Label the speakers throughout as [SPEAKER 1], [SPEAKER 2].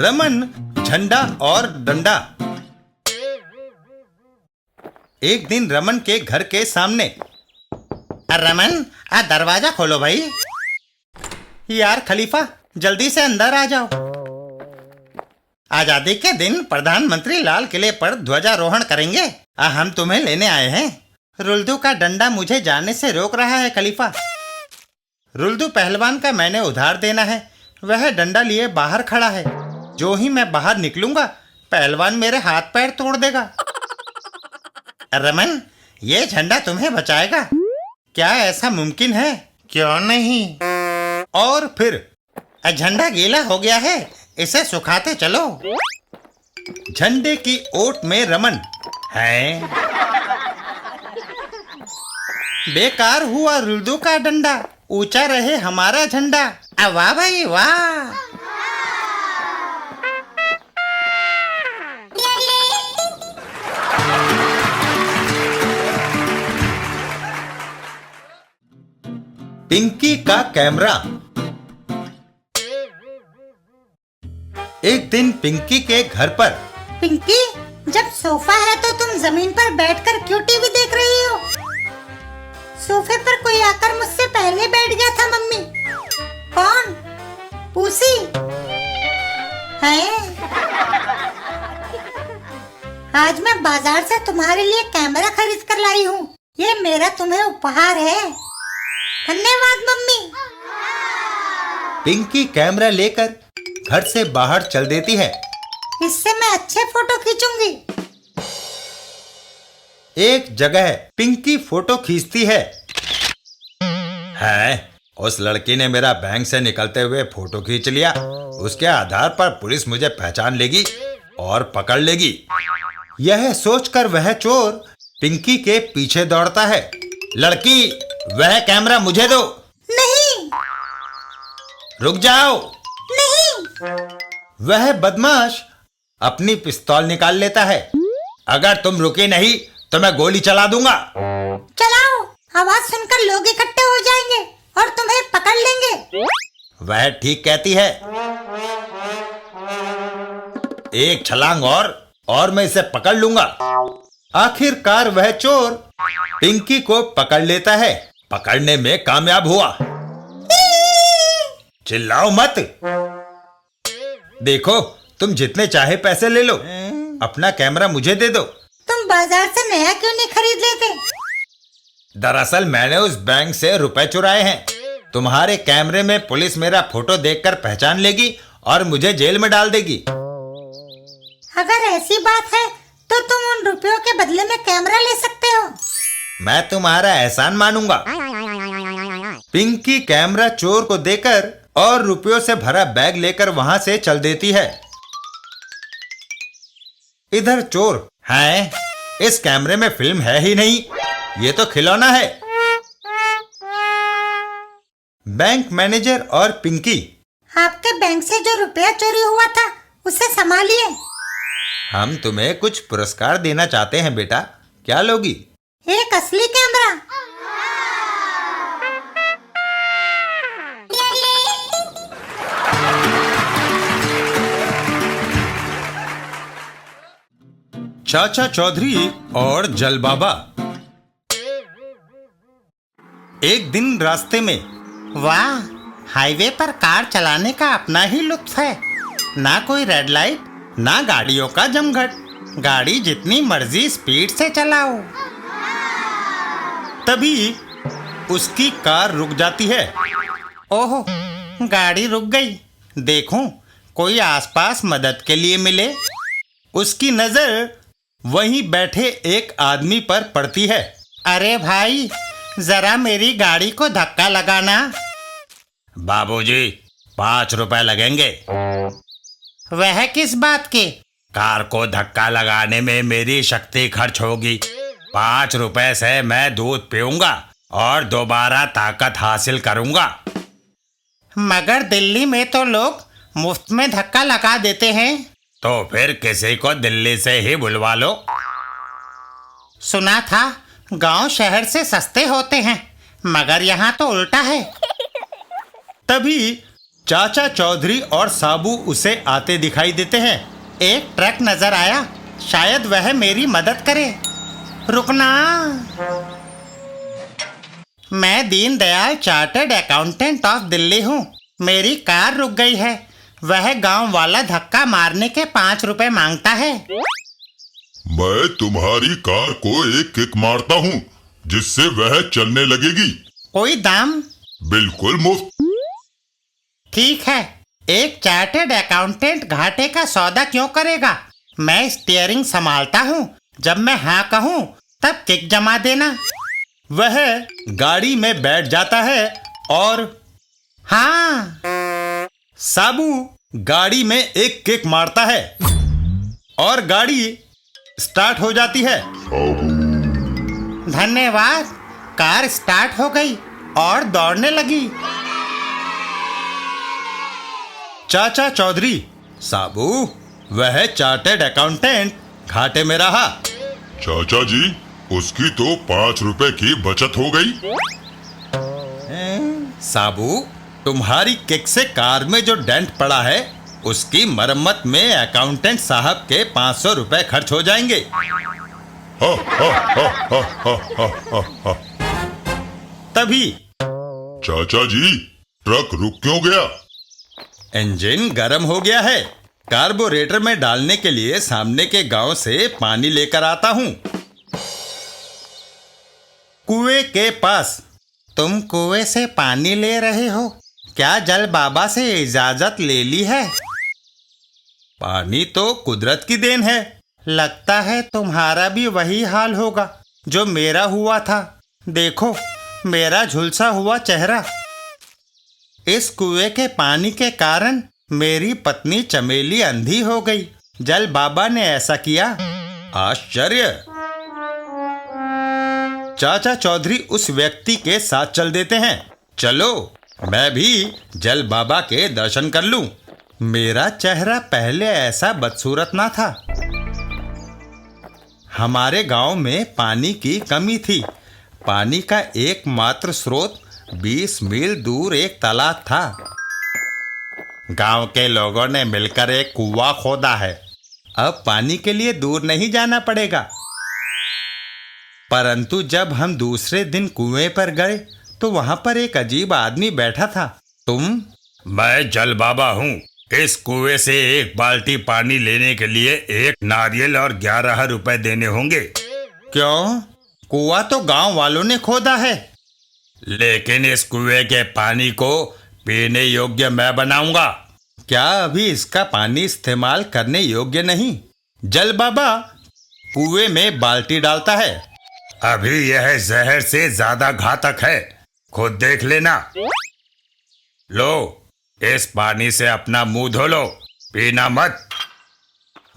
[SPEAKER 1] रमन, झंडा और डंडा। एक दिन रमन के घर के सामने। रमन, दरवाजा खोलो भाई। यार खलीफा, जल्दी से अंदर आ जाओ। आजादी के दिन प्रधानमंत्री लाल किले पर ध्वजारोहण करेंगे। हम तुम्हें लेने आए हैं। रुल्दू का डंडा मुझे जाने से रोक रहा है खलीफा। रुल्दू पहलवान का मैंने उधार देना है। वह डंडा लिए बाहर खड़ा है। जो ही मैं बाहर निकलूंगा, पहलवान मेरे हाथ पैर तोड़ देगा। रमन, ये झंडा तुम्हें बचाएगा। क्या ऐसा मुमकिन है? क्यों नहीं। और फिर झंडा गीला हो गया है, इसे सुखाते चलो। झंडे की ओट में रमन है। बेकार हुआ रुल्दू का डंडा, ऊंचा रहे हमारा झंडा। वाह भाई वाह। पिंकी का कैमरा। एक दिन पिंकी के घर पर।
[SPEAKER 2] पिंकी, जब सोफा है तो तुम जमीन पर बैठकर क्यों टीवी देख रही हो? सोफे पर कोई आकर मुझसे पहले बैठ गया था मम्मी। कौन? पूसी है। आज मैं बाजार से तुम्हारे लिए कैमरा खरीद कर लाई हूँ। ये मेरा तुम्हें उपहार है। धन्यवाद मम्मी।
[SPEAKER 1] पिंकी कैमरा लेकर घर से बाहर चल देती है।
[SPEAKER 2] इससे मैं अच्छे फोटो खींचूंगी।
[SPEAKER 1] एक जगह पिंकी फोटो खींचती है। उस लड़की ने मेरा बैंक से निकलते हुए फोटो खींच लिया। उसके आधार पर पुलिस मुझे पहचान लेगी और पकड़ लेगी। यह सोचकर वह चोर पिंकी के पीछे दौड़ता है। लड़की, वह कैमरा मुझे दो।
[SPEAKER 2] नहीं।
[SPEAKER 1] रुक जाओ।
[SPEAKER 2] नहीं।
[SPEAKER 1] वह बदमाश अपनी पिस्तौल निकाल लेता है। अगर तुम रुके नहीं तो मैं गोली चला दूंगा।
[SPEAKER 2] चलाओ, आवाज सुनकर लोग इकट्ठे हो जाएंगे और तुम्हें पकड़ लेंगे।
[SPEAKER 1] वह ठीक कहती है। एक छलांग और मैं इसे पकड़ लूंगा। आखिरकार वह चोर पिंकी को पकड़ लेता है। पकड़ने में कामयाब हुआ। चिल्लाओ मत। देखो, तुम जितने चाहे पैसे ले लो। अपना कैमरा मुझे दे दो।
[SPEAKER 2] तुम बाजार से नया क्यों नहीं खरीद लेते?
[SPEAKER 1] दरअसल मैंने उस बैंक से रुपए चुराए हैं। तुम्हारे कैमरे में पुलिस मेरा फोटो देखकर पहचान लेगी और मुझे जेल में डाल देगी।
[SPEAKER 2] अगर ऐसी बात है तो तुम उन रुपयों के बदले में कैमरा ले सकते हो।
[SPEAKER 1] मैं तुम्हारा एहसान मानूंगा। पिंकी कैमरा चोर को देकर और रुपयों से भरा बैग लेकर वहां से चल देती है। इधर चोर है। इस कैमरे में फिल्म है ही नहीं, ये तो खिलौना है। बैंक मैनेजर और पिंकी।
[SPEAKER 2] आपके बैंक से जो रुपया चोरी हुआ था उसे संभालिए।
[SPEAKER 1] हम तुम्हें कुछ पुरस्कार देना चाहते हैं बेटा, क्या लोगी?
[SPEAKER 2] एक असली कैमरा।
[SPEAKER 1] चाचा चौधरी और जल बाबा। एक दिन रास्ते में। वाह, हाईवे पर कार चलाने का अपना ही लुत्फ है। ना कोई रेड लाइट, ना गाड़ियों का जमघट। गाड़ी जितनी मर्जी स्पीड से चलाओ। तभी उसकी कार रुक जाती है। ओहो, गाड़ी रुक गई। देखूं, कोई आसपास मदद के लिए मिले। उसकी नजर वहीं बैठे एक आदमी पर पड़ती है। अरे भाई, जरा मेरी गाड़ी को धक्का लगाना। बाबूजी, 5 रुपए लगेंगे। वह किस बात के? कार को धक्का लगाने में मेरी शक्ति खर्च होगी। 5 रुपए से मैं दूध पीऊंगा और दोबारा ताकत हासिल करूंगा। मगर दिल्ली में तो लोग मुफ्त में धक्का लगा देते हैं। तो फिर किसी को दिल्ली से ही बुलवा लो। सुना था गांव शहर से सस्ते होते हैं, मगर यहाँ तो उल्टा है। तभी चाचा चौधरी और साबू उसे आते दिखाई देते हैं। एक ट्रक नजर आया, शायद वह मेरी मदद करे। रुकना, मैं Deendayal chartered accountant of Delhi हूँ। मेरी कार रुक गई है। वह गांव वाला धक्का मारने के 5 रुपए मांगता है।
[SPEAKER 3] मैं तुम्हारी कार को एक किक मारता हूँ जिससे वह चलने लगेगी।
[SPEAKER 1] कोई दाम?
[SPEAKER 3] बिल्कुल मुफ्त।
[SPEAKER 1] ठीक है, एक चार्टर्ड अकाउंटेंट घाटे का सौदा क्यों करेगा? मैं स्टीयरिंग संभालता हूँ। जब मैं हाँ कहूँ तब किक जमा देना। वह गाड़ी में बैठ जाता है और हाँ, साबू गाड़ी में एक किक मारता है और गाड़ी स्टार्ट हो जाती है। धन्यवाद, कार स्टार्ट हो गई और दौड़ने लगी। चाचा चौधरी, साबू, वह चार्टर्ड अकाउंटेंट घाटे में रहा।
[SPEAKER 3] चाचा जी, उसकी तो 5 रुपए की बचत हो गई।
[SPEAKER 1] साबू, तुम्हारी किक से कार में जो डेंट पड़ा है उसकी मरम्मत में अकाउंटेंट साहब के 500 रुपए खर्च हो जाएंगे।
[SPEAKER 3] हा, हा, हा, हा, हा, हा, हा, हा।
[SPEAKER 1] तभी
[SPEAKER 3] चाचा जी, ट्रक रुक क्यों गया?
[SPEAKER 1] इंजन गर्म हो गया है। कार्बोरेटर में डालने के लिए सामने के गांव से पानी लेकर आता हूं। कुएं के पास। तुम कुएं से पानी ले रहे हो? क्या जल बाबा से इजाजत ले ली है? पानी तो कुदरत की देन है। लगता है तुम्हारा भी वही हाल होगा जो मेरा हुआ था। देखो मेरा झुलसा हुआ चेहरा। इस कुएं के पानी के कारण मेरी पत्नी चमेली अंधी हो गई। जल बाबा ने ऐसा किया। आश्चर्य। चाचा चौधरी उस व्यक्ति के साथ चल देते हैं। चलो मैं भी जल बाबा के दर्शन कर लूं। मेरा चेहरा पहले ऐसा बदसूरत ना था। हमारे गांव में पानी की कमी थी। पानी का एकमात्र स्रोत 20 मील दूर एक तालाब था। गांव के लोगों ने मिलकर एक कुआं खोदा है। अब पानी के लिए दूर नहीं जाना पड़ेगा। परंतु जब हम दूसरे दिन कुएं पर गए तो वहां पर एक अजीब आदमी बैठा था। तुम?
[SPEAKER 4] मैं जल बाबा हूँ। इस कुएं से एक बाल्टी पानी लेने के लिए 1 नारियल और 11 रुपए देने होंगे।
[SPEAKER 1] क्यों? कुआं तो गांव वालों ने खोदा है।
[SPEAKER 4] लेकिन इस कुएं के पानी को पीने योग्य मैं बनाऊंगा।
[SPEAKER 1] क्या अभी इसका पानी इस्तेमाल करने योग्य नहीं? जल बाबा कुएं में बाल्टी डालता है।
[SPEAKER 4] अभी यह जहर से ज्यादा घातक है, खुद देख लेना। लो, इस पानी से अपना मुंह धो लो, पीना मत।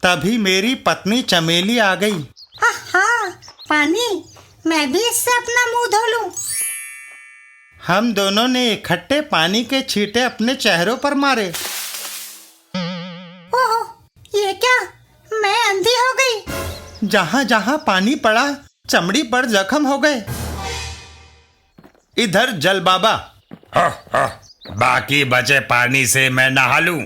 [SPEAKER 1] तभी मेरी पत्नी चमेली आ गई।
[SPEAKER 2] हाँ, पानी, मैं भी इससे अपना मुंह धो लूं।
[SPEAKER 1] हम दोनों ने इकट्ठे पानी के छींटे अपने चेहरों पर मारे।
[SPEAKER 2] ओह, ये क्या? मैं अंधी हो गई।
[SPEAKER 1] जहां जहां पानी पड़ा चमड़ी पर जख्म हो गए। इधर जल बाबा।
[SPEAKER 4] बाकी बचे पानी से मैं नहा लूं।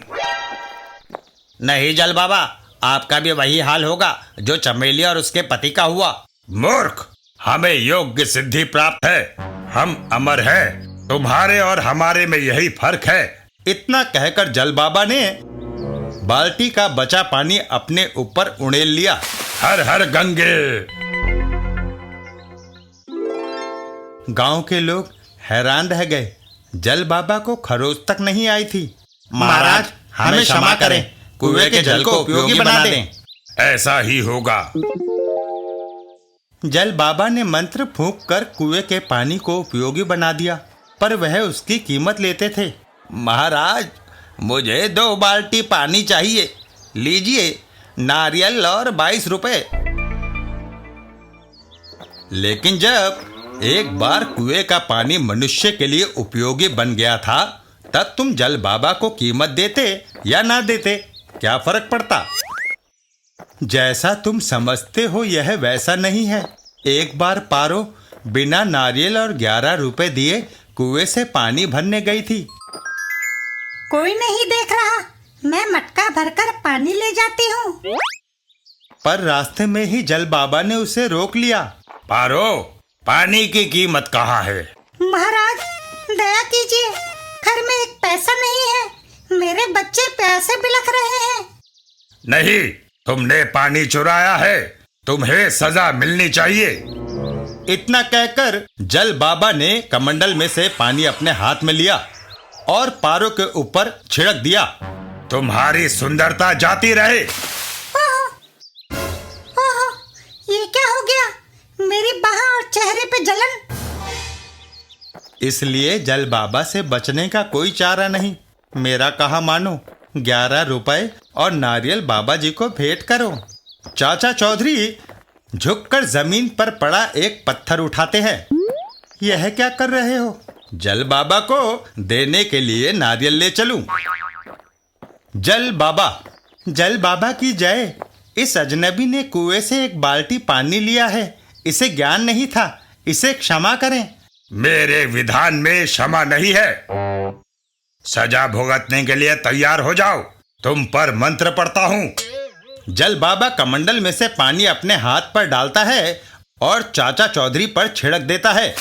[SPEAKER 1] नहीं जल बाबा, आपका भी वही हाल होगा जो चमेली और उसके पति का हुआ।
[SPEAKER 4] मूर्ख, हमें योग्य सिद्धि प्राप्त है। हम अमर हैं। तुम्हारे और हमारे में यही फर्क है।
[SPEAKER 1] इतना कहकर जल बाबा ने बाल्टी का बचा पानी अपने ऊपर उड़ेल लिया।
[SPEAKER 4] हर हर गंगे।
[SPEAKER 1] गांव के लोग हैरान रह गए। जल बाबा को खरोच तक नहीं आई थी। महाराज, हमें क्षमा करें, कुएं के जल को उपयोगी बना दें।
[SPEAKER 4] ऐसा ही होगा।
[SPEAKER 1] जल बाबा ने मंत्र फूंक कर कुएं के पानी को उपयोगी बना दिया, पर वह उसकी कीमत लेते थे। महाराज, मुझे 2 बाल्टी पानी चाहिए। लीजिए, नारियल और 22 रुपए। लेकिन जब एक बार कुएं का पानी मनुष्य के लिए उपयोगी बन गया था, तब तुम जल बाबा को कीमत देते या ना देते, क्या फर्क पड़ता? जैसा तुम समझते हो यह वैसा नहीं है। एक बार पारो बिना नारियल और 11 रुपए दिए कुएं से पानी भरने गई थी।
[SPEAKER 2] कोई नहीं देख रहा, मैं मटका भरकर पानी ले जाती हूँ।
[SPEAKER 1] पर रास्ते में ही जल बाबा ने उसे रोक लिया।
[SPEAKER 4] पारो, पानी की कीमत कहाँ है?
[SPEAKER 2] महाराज दया कीजिए, घर में एक पैसा नहीं है, मेरे बच्चे प्यासे बिलख रहे हैं।
[SPEAKER 4] नहीं, तुमने पानी चुराया है, तुम्हें सजा मिलनी चाहिए।
[SPEAKER 1] इतना कहकर जल बाबा ने कमंडल में से पानी अपने हाथ में लिया और पारो के ऊपर छिड़क दिया।
[SPEAKER 4] तुम्हारी सुंदरता जाती रहे।
[SPEAKER 2] ओहो, ये क्या हो गया? मेरी बाह और चेहरे पे जलन।
[SPEAKER 1] इसलिए जल बाबा से बचने का कोई चारा नहीं। मेरा कहा मानो, 11 रुपए और नारियल बाबा जी को भेंट करो। चाचा चौधरी झुककर जमीन पर पड़ा एक पत्थर उठाते हैं। यह क्या कर रहे हो? जल बाबा को देने के लिए नारियल ले चलूं। जल बाबा की जय। इस अजनबी ने कुएं से एक बाल्टी पानी लिया है, इसे ज्ञान नहीं था, इसे क्षमा करें।
[SPEAKER 4] मेरे विधान में क्षमा नहीं है। सजा भुगतने के लिए तैयार हो जाओ, तुम पर मंत्र पढ़ता हूँ।
[SPEAKER 1] जल बाबा कमंडल में से पानी अपने हाथ पर डालता है और चाचा चौधरी पर छिड़क देता है।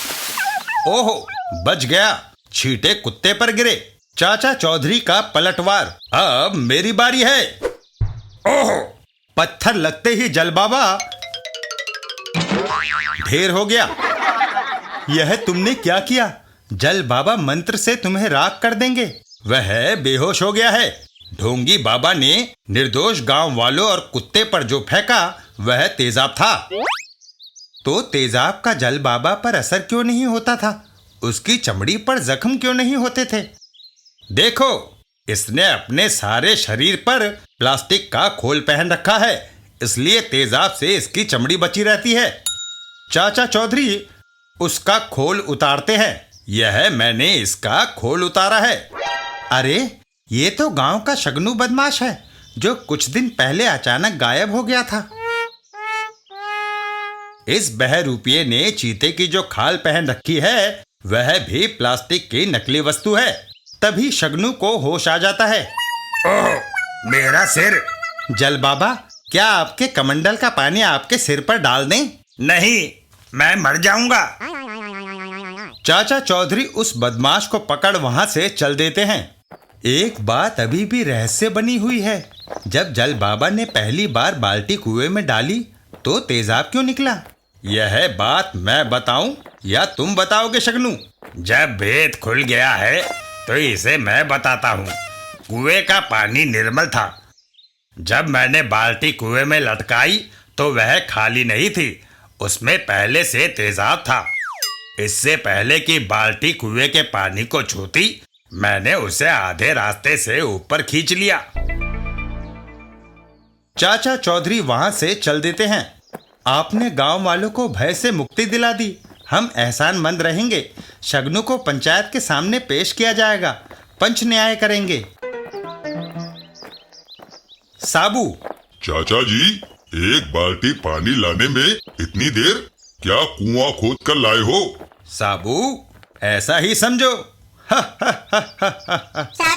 [SPEAKER 1] ओहो, बच गया, छींटे कुत्ते पर गिरे। चाचा चौधरी का पलटवार। अब मेरी बारी है। ओहो, पत्थर लगते ही जल बाबा ढेर हो गया। यह तुमने क्या किया? जल बाबा मंत्र से तुम्हें राख कर देंगे। वह बेहोश हो गया है। ढोंगी बाबा ने निर्दोष गांव वालों और कुत्ते पर जो फेंका वह तेजाब था। तो तेजाब का जल बाबा पर असर क्यों नहीं होता था? उसकी चमड़ी पर जख्म क्यों नहीं होते थे? देखो, इसने अपने सारे शरीर पर प्लास्टिक का खोल पहन रखा है, इसलिए तेजाब से इसकी चमड़ी बची रहती है। चाचा चौधरी उसका खोल उतारते हैं। यह मैंने इसका खोल उतारा है। अरे, ये तो गांव का शगनू बदमाश है जो कुछ दिन पहले अचानक गायब हो गया था। इस बहरूपिये ने चीते की जो खाल पहन रखी है वह भी प्लास्टिक की नकली वस्तु है। तभी शगनू को होश आ जाता है।
[SPEAKER 4] ओह, मेरा सिर।
[SPEAKER 1] जल बाबा, क्या आपके कमंडल का पानी आपके सिर पर डाल दें?
[SPEAKER 4] नहीं, मैं मर जाऊंगा।
[SPEAKER 1] चाचा चौधरी उस बदमाश को पकड़ वहां से चल देते हैं। एक बात अभी भी रहस्य बनी हुई है। जब जल बाबा ने पहली बार बाल्टी कुएं में डाली तो तेजाब क्यों निकला? यह बात मैं बताऊं या तुम बताओगे शगनू?
[SPEAKER 4] जब भेद खुल गया है तो इसे मैं बताता हूँ। कुएं का पानी निर्मल था। जब मैंने बाल्टी कुएं में लटकाई तो वह खाली नहीं थी, उसमें पहले से तेजाब था। इससे पहले कि बाल्टी कुएं के पानी को छूती, मैंने उसे आधे रास्ते से ऊपर खींच लिया।
[SPEAKER 1] चाचा चौधरी वहां से चल देते हैं। आपने गांव वालों को भय से मुक्ति दिला दी। हम एहसानमंद रहेंगे। शगनू को पंचायत के सामने पेश किया जाएगा, पंच न्याय करेंगे। साबू।
[SPEAKER 3] चाचा जी, एक बाल्टी पानी लाने में इतनी देर? क्या कुआं खोद कर लाए हो?
[SPEAKER 1] साबू, ऐसा ही समझो।
[SPEAKER 2] साबू